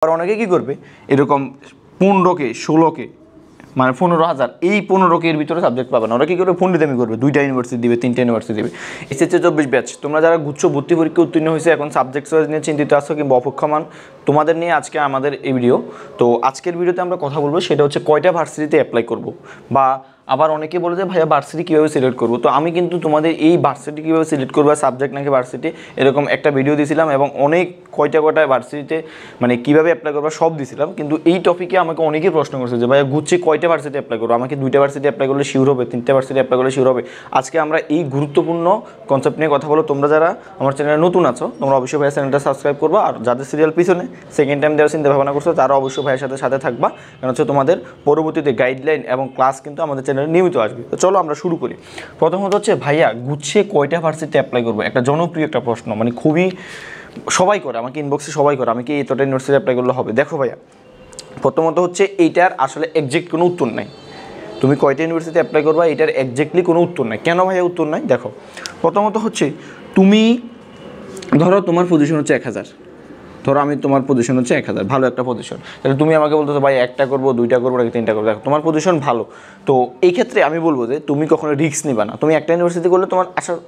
আর অনেকে কী করবে এরকম 15কে 16কে মানে 15,000 এই 15কে এর ভিতরে সাবজেক্ট পাবে না। ওরা কী করবে ফন্ডিদামি করবে, 2টা ইউনিভার্সিটি দিবে 3টা ইউনিভার্সিটি দিবে। এসএসসি 24 ব্যাচ তোমরা যারা গুচ্ছ ভর্তি পরীক্ষা উত্তীর্ণ হয়েছে এখন সাবজেক্ট চয়েস নিয়ে চিন্তিত আছো কিংবা অপেক্ষমান, তোমাদের নিয়ে আজকে আমাদের এই ভিডিও। তো আজকের ভিডিওতে আমরা কথা বলবো সেটা হচ্ছে কয়টা ভার্সিটিতে অ্যাপ্লাই করব, বা আবার অনেকে বলে যে ভাইয়া ভার্সিটি কীভাবে সিলেক্ট করবো। তো আমি কিন্তু তোমাদের এই ভার্সিটি কীভাবে সিলেক্ট করবো, সাবজেক্ট নাকি ভার্সিটি এরকম একটা ভিডিও দিয়েছিলাম এবং অনেক কয়টা ভার্সিটিতে মানে কীভাবে অ্যাপ্লাই করবো সব দিয়েছিলাম। কিন্তু এই টপিকে আমাকে অনেকেই প্রশ্ন করছে যে ভাইয়া গুচ্ছি কয়টা ভার্সিটি অ্যাপ্লাই করবো, আমাকে 2টা ভার্সিটি অ্যাপ্লাই করলে শিওর হবে, 3টা ভার্সিটি অ্যাপ্লাই করলে শিওর হবে। আজকে আমরা এই গুরুত্বপূর্ণ কনসেপ্ট নিয়ে কথা বলো। তোমরা যারা আমার চ্যানেলে নতুন আছো তোমরা অবশ্যই ভাইয়া চ্যানেলটা সাবস্ক্রাইব করবা, আর যাদের সিরিয়াল পিছনে সেকেন্ড টাইম দেওয়ার চিন্তা ভাবনা করছো তারা অবশ্যই ভাইয়ের সাথে থাকবা, কারণ হচ্ছে তোমাদের পরবর্তীতে গাইডলাইন এবং ক্লাস কিন্তু আমাদের চ্যানেলে নিয়মিত আসবে। তো চলো আমরা শুরু করি। প্রথমত হচ্ছে ভাইয়া গুচ্ছে কয়টা ভার্সিটিতে অ্যাপ্লাই করবো, একটা জনপ্রিয় একটা প্রশ্ন, মানে খুবই সবাই করে, আমাকে ইনবক্সে সবাই করে, আমি কি এতটা ইউনিভার্সিটি অ্যাপ্লাই করলে হবে। দেখো ভাইয়া, প্রথমত হচ্ছে এইটার আসলে এক্সাক্ট কোনো উত্তর নাই। তুমি কয়টা ইউনিভার্সিটি অ্যাপ্লাই করবা এটার এক্স্যাক্টলি কোনো উত্তর নাই। কেন ভাইয়া উত্তর নাই? দেখো, প্রথমত হচ্ছে তুমি ধরো তোমার পজিশন হচ্ছে 1000, ধরো আমি তোমার পজিশন হচ্ছে 1000, ভালো একটা পজিশন, তাহলে তুমি আমাকে বলতেছো ভাই একটা করবো, 2টা করবো নাকি 3টা করবো। দেখো তোমার পজিশন ভালো, তো এই ক্ষেত্রে আমি বলবো যে তুমি কখনো রিস্ক নিবা না। তুমি একটা ইউনিভার্সিটি করলে তোমার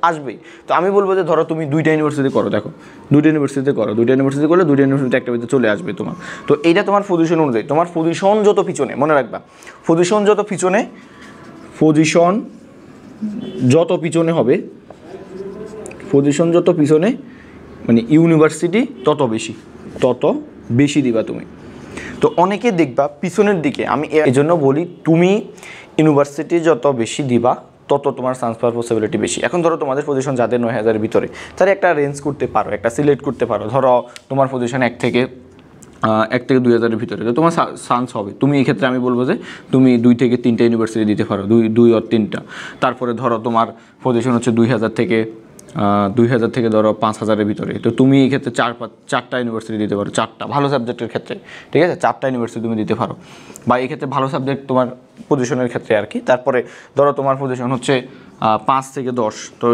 আসবেই, তো আমি বলবো যে ধরো তুমি 2টা ইউনিভার্সিটি করো। দেখো 2টা ইউনিভার্সিটি করো, 2টা ইউনিভার্সিটি করলে 2টা ইউনিভার্সিটি একটা ভিতরে চলে আসবে তোমার। তো এইটা তোমার পজিশন অনুযায়ী, তোমার পজিশন যত পিছনে, মনে রাখবা পজিশন যত পিছনে মানে ইউনিভার্সিটি তত বেশি দিবা তুমি। তো অনেকে দেখবা পিছনের দিকে, আমি এই জন্য বলি তুমি ইউনিভার্সিটি যত বেশি দিবা তত তোমার চান্স পাওয়ার পসিবিলিটি বেশি। এখন ধরো তোমাদের পজিশন যাদের 9000-এর ভিতরে, তারা একটা রেঞ্জ করতে পারো, একটা সিলেক্ট করতে পারো। ধরো তোমার পজিশন 1 থেকে 2000-এর ভিতরে, তো তোমার চান্স হবে। তুমি এই ক্ষেত্রে আমি বলবো যে তুমি 2 থেকে 3টা ইউনিভার্সিটি দিতে পারো, 2 আর 3টা। তারপরে ধরো তোমার পজিশন হচ্ছে 2000 থেকে ধরো 5000-এর ভিতরে, তো তুমি এই ক্ষেত্রে 4টা ইউনিভার্সিটি দিতে পারো, 4টা ভালো সাবজেক্টের ক্ষেত্রে, ঠিক আছে, 4টা ইউনিভার্সিটি তুমি দিতে পারো, বা এই ক্ষেত্রে ভালো সাবজেক্ট তোমার পজিশনের ক্ষেত্রে আর কি। তারপরে ধরো তোমার পজিশন হচ্ছে 5 থেকে 10, তো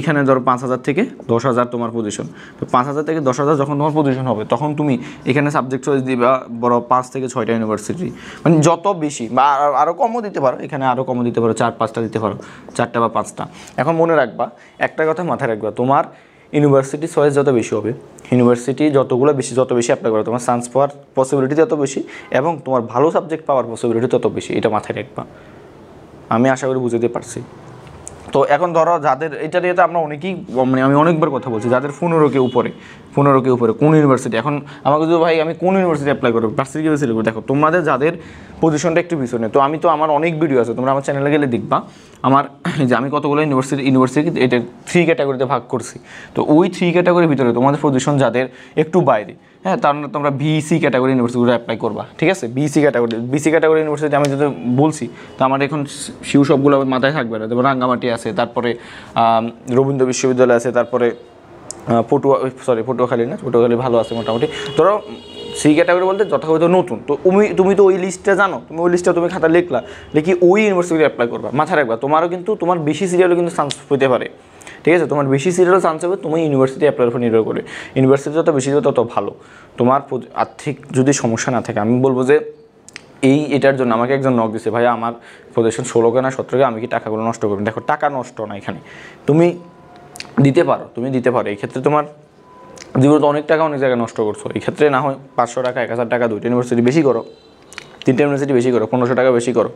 এখানে ধরো 5000 থেকে 10000 তোমার পজিশন, তো 5000 থেকে 10000 যখন তোমার পজিশন হবে তখন তুমি এখানে সাবজেক্ট চয়েস দিবা বড় 5 থেকে 6টা ইউনিভার্সিটি, মানে যত বেশি, বা আরও কমও দিতে পারো, এখানে আরও কমও দিতে পারো, 4-5টা দিতে পারো, 4টা বা 5টা। এখন মনে রাখবা একটা কথা মাথায় রাখবা, তোমার ইউনিভার্সিটি চয়েস যত বেশি হবে, ইউনিভার্সিটি যত বেশি অ্যাপ্লাই করো, তোমার চান্স পাওয়ার পসিবিলিটি তত বেশি এবং তোমার ভালো সাবজেক্ট পাওয়ার পসিবিলিটি তত বেশি। এটা মাথায় রাখবা, আমি আশা করি বুঝতে পারছি। তো এখন ধরো যাদের এটা নিয়ে তো আমরা অনেকেই, মানে আমি অনেকবার কথা বলছি, যাদের 15কে উপরে কোন ইউনিভার্সিটি, এখন আমাকে যদি ভাই আমি কোন ইউনিভার্সিটি অ্যাপ্লাই করবো, ভার্সিটি কীভাবে সিলেক্ট করবো, দেখো তোমাদের যাদের পজিশনটা একটু পিছনে, তো আমার অনেক ভিডিও আছে, তোমরা আমার চ্যানেলে গেলে দেখবা আমার যে আমি কতগুলো ইউনিভার্সিটি এটা 3 ক্যাটাগরিতে ভাগ করছি। তো ওই 3 ক্যাটাগরির ভিতরে তোমাদের পজিশন যাদের একটু বাইরে, হ্যাঁ, তার মানে তোমরা বিসি ক্যাটাগরি ইউনিভার্সিটিগুলো অ্যাপ্লাই করবা, ঠিক আছে। বিসি ক্যাটাগরি ইউনিভার্সিটি আমি যদি বলছি, তো আমার এখন শিউ সবগুলো মাথায় থাকবে না। যেমন রাঙ্গামাটি আছে, তারপরে রবীন্দ্র বিশ্ববিদ্যালয় আছে, তারপরে পটুয়াখালী ভালো আছে মোটামুটি। ধরো সি ক্যাটাগরি বলতে যথাযথ নতুন, তো তুমি তো ওই লিস্টটা জানো, ওই লিস্টটা তুমি খাতা লিখি ওই ইউনিভার্সিটি অ্যাপ্লাই করবা। মাথায় রাখবা তোমারও কিন্তু তোমার বেশি সিরিয়ালও কিন্তু চান্স পেতে পারে, ঠিক আছে। তোমার বেশি সিরিয়ালও চান্স হবে তুমি ইউনিভার্সিটি অ্যাপ্লাইয়ের উপর নির্ভর করে। ইউনিভার্সিটি যত বেশি দেবে তত ভালো। তোমার আর্থিক যদি সমস্যা না থাকে, আমি বলবো যে এটার জন্য আমাকে একজন নক দিছে, ভাইয়া আমার পজিশন 16কে না 17কে, আমি কি টাকাগুলো নষ্ট করবেন। দেখো টাকা নষ্ট না, এখানে তুমি দিতে পারো, এই ক্ষেত্রে তোমার জীবনে অনেক টাকা অনেক জায়গায় নষ্ট করছো। এই ক্ষেত্রে না হয় 500 টাকা 1000 টাকা 2টা ইউনিভার্সিটি বেশি করো, 3টা ইউনিভার্সিটি বেশি করো, 1500 টাকা বেশি করো,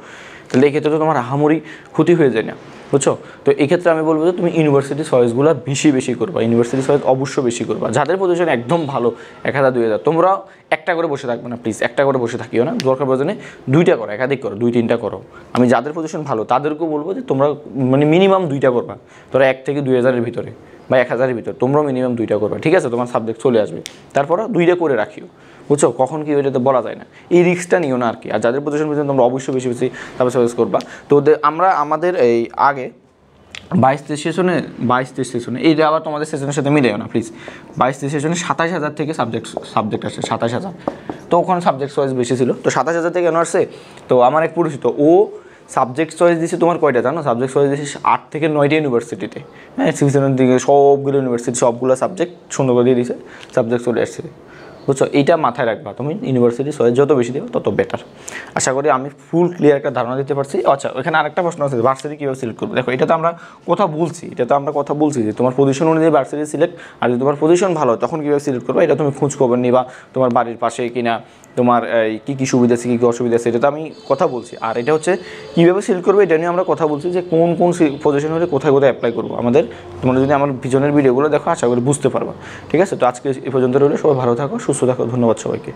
তাহলে এই ক্ষেত্রে তো তোমার আহামরি ক্ষতি হয়ে যায় না, বুঝছো। তো এই ক্ষেত্রে আমি বলবো যে তুমি ইউনিভার্সিটি চয়েসগুলো বেশি করবা, ইউনিভার্সিটি চয়েস অবশ্যই বেশি করবা। যাদের পজিশন একদম ভালো 1000 2000, তোমরা একটা করে বসে থাকবে না প্লিজ, একটা করে বসে থাকিও না, দরকার প্রয়োজনে 2টা করো, একাধিক করো, 2-3টা করো। আমি যাদের পজিশন ভালো তাদেরকেও বলবো যে তোমরা মানে মিনিমাম 2টা করবা। ধরো 1 থেকে 2000-এর ভিতরে বা 1000-এর ভিতরে তোমরাও মিনিমাম 2টা করবা, ঠিক আছে। তোমার সাবজেক্ট চলে আসবে, তারপরে 2টা করে রাখিও, বুঝছো। কখন কি ওইটা তো বলা যায় না, এই রিস্কটা নিও না আর কি। আর যাদের পজিশন পর্যন্ত তোমরা অবশ্যই বেশি তারপর চয়েস করবা। তো আমরা আমাদের এই আগে 22-23 সেশনে এইটা আবার তোমাদের সেশনের সাথে মিলেও না প্লিজ। 22-23 সেশনে 27000 থেকে সাবজেক্ট আসে, 27000। তো ওখানে সাবজেক্ট চয়েস বেশি ছিল, তো 27000 থেকে কেন আসছে, তো আমার এক পরিচিত ও সাবজেক্ট চয়েস দিয়েছে তোমার কয়টা জানো, সাবজেক্ট চয়েস দিয়েছে 8 থেকে 9টা ইউনিভার্সিটিতে, হ্যাঁ, সিভিশনের দিকে সবগুলো ইউনিভার্সিটি সবগুলো সাবজেক্ট সুন্দর করে দিয়ে দিয়েছে, সাবজেক্ট চলে আসছে। বুঝছো, এইটা মাথায় রাখবা তুমি, ইউনিভার্সিটি চয়েস যত বেশি দেবে তত বেটার। আশা করি আমি ফুল ক্লিয়ার একটা ধারণা দিতে পারছি। আচ্ছা, এখানে আরেকটা প্রশ্ন আছে, ভার্সিটি কীভাবে সিলেক্ট করবে। দেখো, এটা তো আমরা কথা বলছি যে তোমার পজিশন অনুযায়ী ভার্সিটি সিলেক্ট, আর যদি তোমার পজিশন ভালো হয় তখন কীভাবে সিলেক্ট করবে এটা তুমি খোঁজ খবর নিবা, তোমার বাড়ির পাশে কিনা, তোমার কী কী সুবিধা আছে কী কী অসুবিধা আছে এটা তো আমি কথা বলছি। আর এটা হচ্ছে কীভাবে সিলেক্ট করবে এটা নিয়ে আমরা কথা বলছি, যে কোন কোন পজিশন হলে কোথায় কোথায় অ্যাপ্লাই করবো। তোমরা যদি আমার পিছনের ভিডিওগুলো দেখো আশা করি বুঝতে পারবা। ঠিক আছে, তো আজকে এ পর্যন্ত রইলে, সবাই ভালো থাকো, সুস্থ থাকো, ধন্যবাদ সবাইকে।